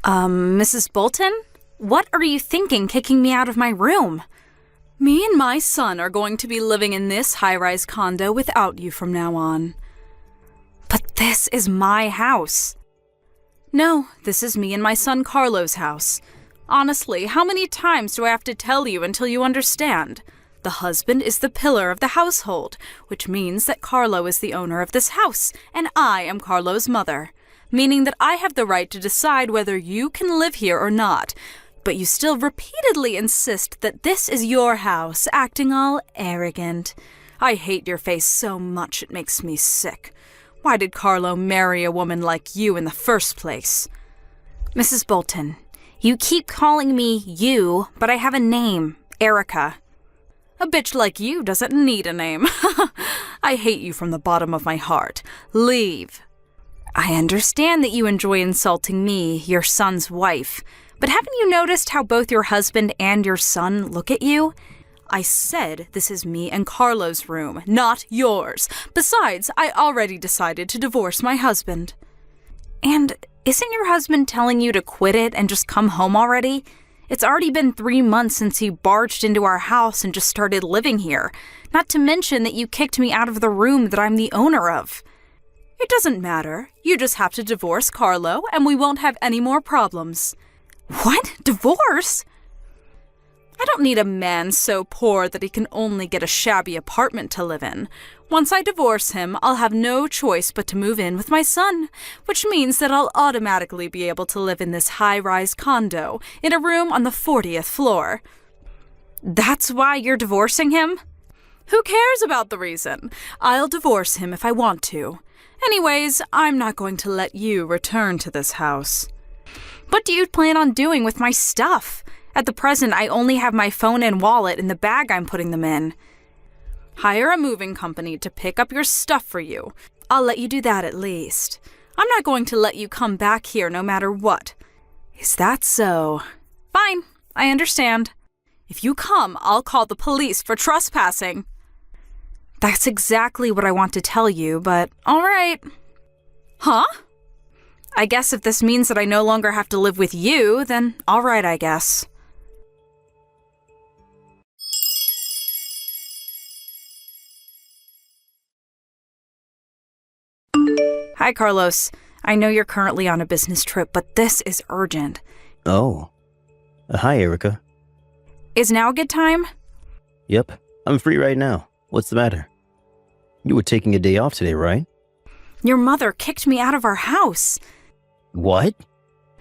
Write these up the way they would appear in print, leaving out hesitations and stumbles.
Mrs. Bolton? What are you thinking kicking me out of my room? Me and my son are going to be living in this high-rise condo without you from now on. But this is my house. No, this is me and my son Carlo's house. Honestly, how many times do I have to tell you until you understand? The husband is the pillar of the household, which means that Carlo is the owner of this house, and I am Carlo's mother, meaning that I have the right to decide whether you can live here or not. But you still repeatedly insist that this is your house, acting all arrogant. I hate your face so much it makes me sick. Why did Carlo marry a woman like you in the first place? Mrs. Bolton, you keep calling me you, but I have a name, Erica. A bitch like you doesn't need a name. I hate you from the bottom of my heart. Leave. I understand that you enjoy insulting me, your son's wife, but haven't you noticed how both your husband and your son look at you? I said this is me and Carlo's room, not yours. Besides, I already decided to divorce my husband. And isn't your husband telling you to quit it and just come home already? It's already been 3 months since he barged into our house and just started living here, not to mention that you kicked me out of the room that I'm the owner of. It doesn't matter. You just have to divorce Carlo and we won't have any more problems. What? Divorce? I don't need a man so poor that he can only get a shabby apartment to live in. Once I divorce him, I'll have no choice but to move in with my son, which means that I'll automatically be able to live in this high-rise condo, in a room on the 40th floor. That's why you're divorcing him? Who cares about the reason? I'll divorce him if I want to. Anyways, I'm not going to let you return to this house. What do you plan on doing with my stuff? At the present, I only have my phone and wallet in the bag I'm putting them in. Hire a moving company to pick up your stuff for you. I'll let you do that at least. I'm not going to let you come back here no matter what. Is that so? Fine, I understand. If you come, I'll call the police for trespassing. That's exactly what I want to tell you, but all right. Huh? I guess if this means that I no longer have to live with you, then all right, I guess. Hi, Carlos. I know you're currently on a business trip, but this is urgent. Oh. Hi, Erica. Is now a good time? Yep, I'm free right now. What's the matter? You were taking a day off today, right? Your mother kicked me out of our house. What?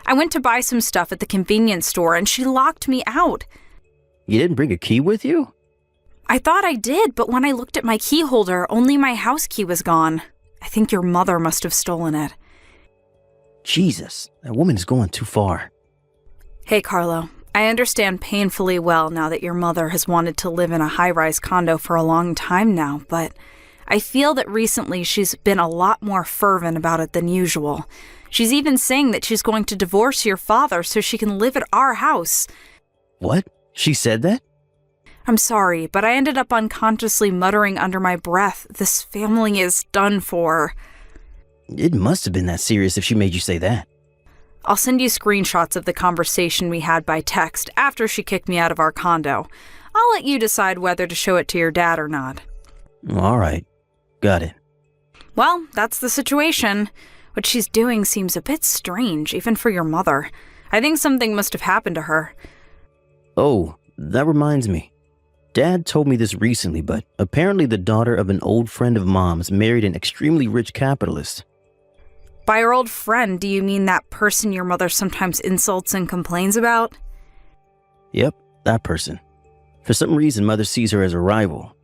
I went to buy some stuff at the convenience store and she locked me out. You didn't bring a key with you? I thought I did, but when I looked at my key holder, only my house key was gone. I think your mother must have stolen it. Jesus, that woman is going too far. Hey, Carlo. I understand painfully well now that your mother has wanted to live in a high-rise condo for a long time now, but I feel that recently she's been a lot more fervent about it than usual. She's even saying that she's going to divorce your father so she can live at our house. What? She said that? I'm sorry, but I ended up unconsciously muttering under my breath, this family is done for. It must have been that serious if she made you say that. I'll send you screenshots of the conversation we had by text after she kicked me out of our condo. I'll let you decide whether to show it to your dad or not. All right. Got it. Well, that's the situation. What she's doing seems a bit strange, even for your mother. I think something must have happened to her. Oh, that reminds me. Dad told me this recently, but apparently the daughter of an old friend of Mom's married an extremely rich capitalist. By your old friend, do you mean that person your mother sometimes insults and complains about? Yep, that person. For some reason, Mother sees her as a rival.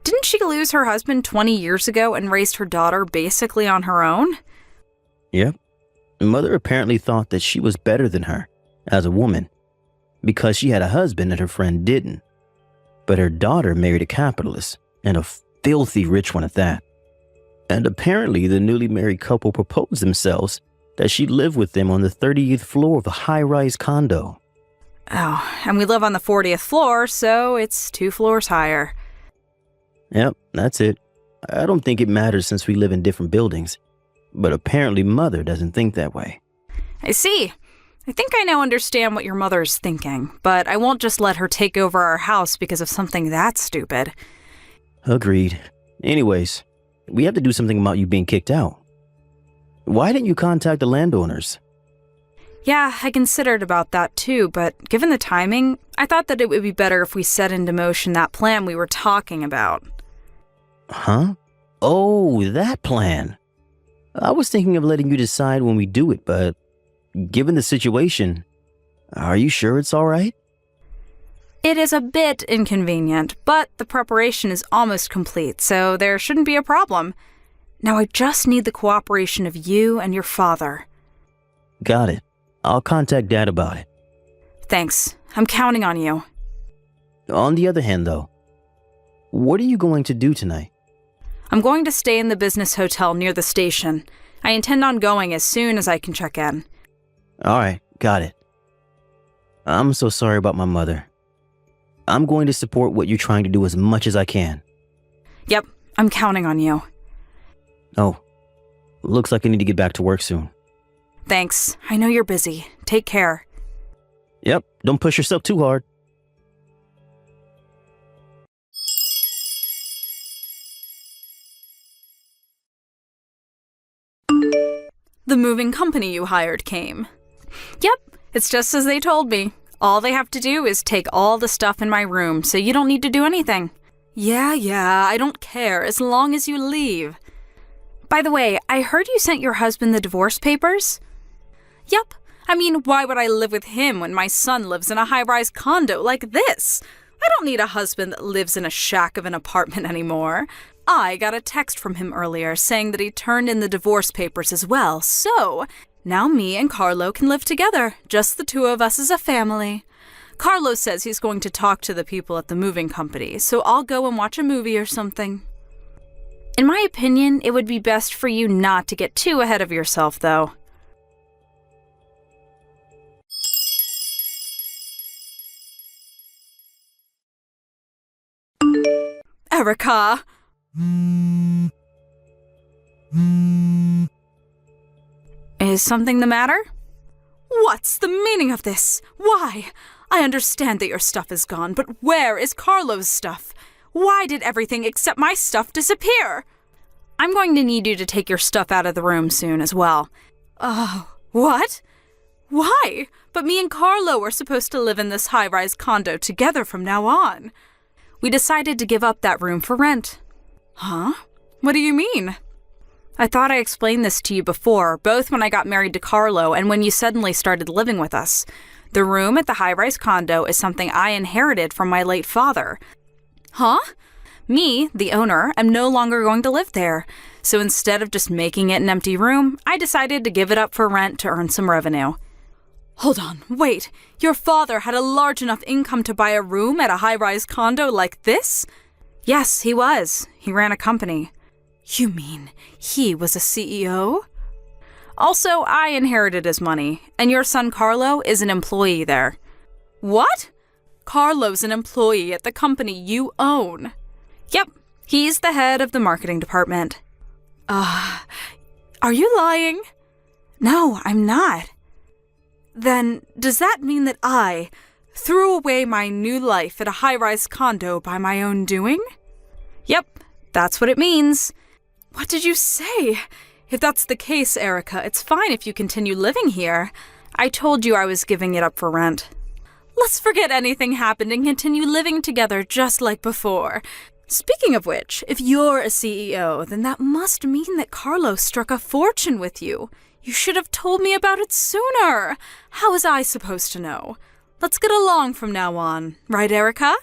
Didn't she lose her husband 20 years ago and raised her daughter basically on her own? Yep. Mother apparently thought that she was better than her, as a woman, because she had a husband and her friend didn't. But her daughter married a capitalist, and a filthy rich one at that. And apparently the newly married couple proposed themselves that she live with them on the 30th floor of a high-rise condo. Oh, and we live on the 40th floor, so it's 2 floors higher. Yep, that's it. I don't think it matters since we live in different buildings. But apparently Mother doesn't think that way. I see. I think I now understand what your mother's thinking, but I won't just let her take over our house because of something that stupid. Agreed. Anyways, we have to do something about you being kicked out. Why didn't you contact the landowners? Yeah, I considered about that too, but given the timing, I thought that it would be better if we set into motion that plan we were talking about. Huh? Oh, that plan. I was thinking of letting you decide when we do it, but given the situation, are you sure it's all right? It is a bit inconvenient, but the preparation is almost complete, so there shouldn't be a problem. Now I just need the cooperation of you and your father. Got it. I'll contact Dad about it. Thanks. I'm counting on you. On the other hand, though, what are you going to do tonight? I'm going to stay in the business hotel near the station. I intend on going as soon as I can check in. All right, got it. I'm so sorry about my mother. I'm going to support what you're trying to do as much as I can. Yep, I'm counting on you. Oh, looks like I need to get back to work soon. Thanks. I know you're busy. Take care. Yep, don't push yourself too hard. The moving company you hired came. Yep, it's just as they told me. All they have to do is take all the stuff in my room, so you don't need to do anything. Yeah, I don't care as long as you leave. By the way, I heard you sent your husband the divorce papers? Yep. I mean, why would I live with him when my son lives in a high-rise condo like this? I don't need a husband that lives in a shack of an apartment anymore. I got a text from him earlier saying that he turned in the divorce papers as well, so now me and Carlo can live together, just the two of us as a family. Carlo says he's going to talk to the people at the moving company, so I'll go and watch a movie or something. In my opinion, it would be best for you not to get too ahead of yourself, though. Erica! Is something the matter? What's the meaning of this? Why? I understand that your stuff is gone, but where is Carlo's stuff? Why did everything except my stuff disappear? I'm going to need you to take your stuff out of the room soon as well. Oh, what? Why? But me and Carlo are supposed to live in this high-rise condo together from now on. We decided to give up that room for rent. Huh? What do you mean? I thought I explained this to you before, both when I got married to Carlo and when you suddenly started living with us. The room at the high-rise condo is something I inherited from my late father. Huh? Me, the owner, am no longer going to live there. So instead of just making it an empty room, I decided to give it up for rent to earn some revenue. Hold on, wait. Your father had a large enough income to buy a room at a high-rise condo like this? Yes, he was. He ran a company. You mean he was a CEO? Also, I inherited his money, and your son Carlo is an employee there. What? Carlo's an employee at the company you own. Yep, he's the head of the marketing department. Are you lying? No, I'm not. Then, does that mean that I threw away my new life at a high-rise condo by my own doing? Yep, that's what it means. What did you say? If that's the case, Erica, it's fine if you continue living here. I told you I was giving it up for rent. Let's forget anything happened and continue living together just like before. Speaking of which, if you're a CEO, then that must mean that Carlo struck a fortune with you. You should have told me about it sooner. How was I supposed to know? Let's get along from now on, right, Erica?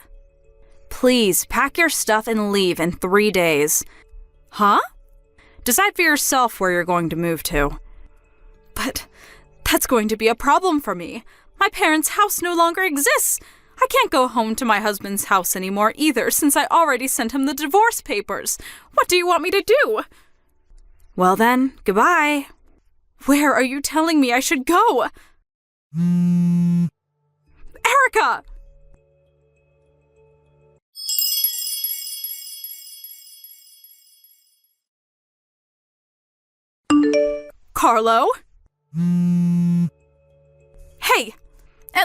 Please, pack your stuff and leave in 3 days. Huh? Decide for yourself where you're going to move to. But that's going to be a problem for me. My parents' house no longer exists. I can't go home to my husband's house anymore either, since I already sent him the divorce papers. What do you want me to do? Well then, goodbye. Where are you telling me I should go? Erica! Carlo?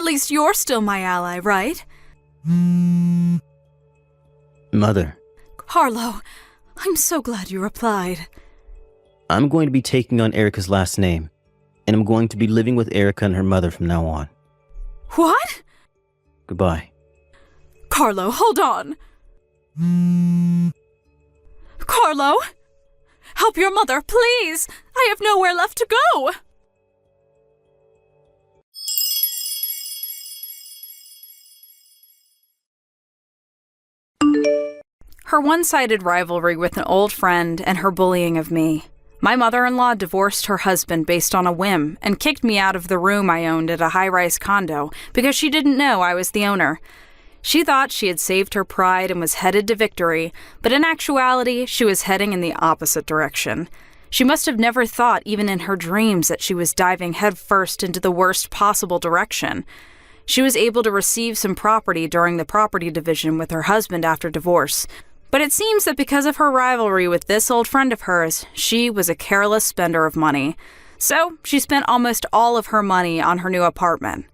At least you're still my ally, right? Mother, Harlow, I'm so glad you replied. I'm going to be taking on Erica's last name, and I'm going to be living with Erica and her mother from now on. What? Goodbye. Carlo, hold on. Carlo? Help your mother, please! I have nowhere left to go! Her one-sided rivalry with an old friend and her bullying of me. My mother-in-law divorced her husband based on a whim and kicked me out of the room I owned at a high-rise condo because she didn't know I was the owner. She thought she had saved her pride and was headed to victory, but in actuality, she was heading in the opposite direction. She must have never thought, even in her dreams, that she was diving headfirst into the worst possible direction. She was able to receive some property during the property division with her husband after divorce, but it seems that because of her rivalry with this old friend of hers, she was a careless spender of money. So she spent almost all of her money on her new apartment.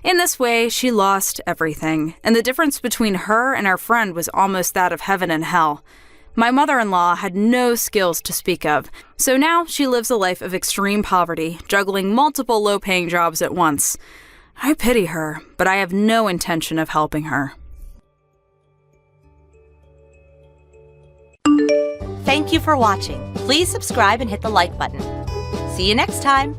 In this way, she lost everything, and the difference between her and her friend was almost that of heaven and hell. My mother-in-law had no skills to speak of, so now she lives a life of extreme poverty, juggling multiple low-paying jobs at once. I pity her, but I have no intention of helping her. Thank you for watching. Please subscribe and hit the like button. See you next time.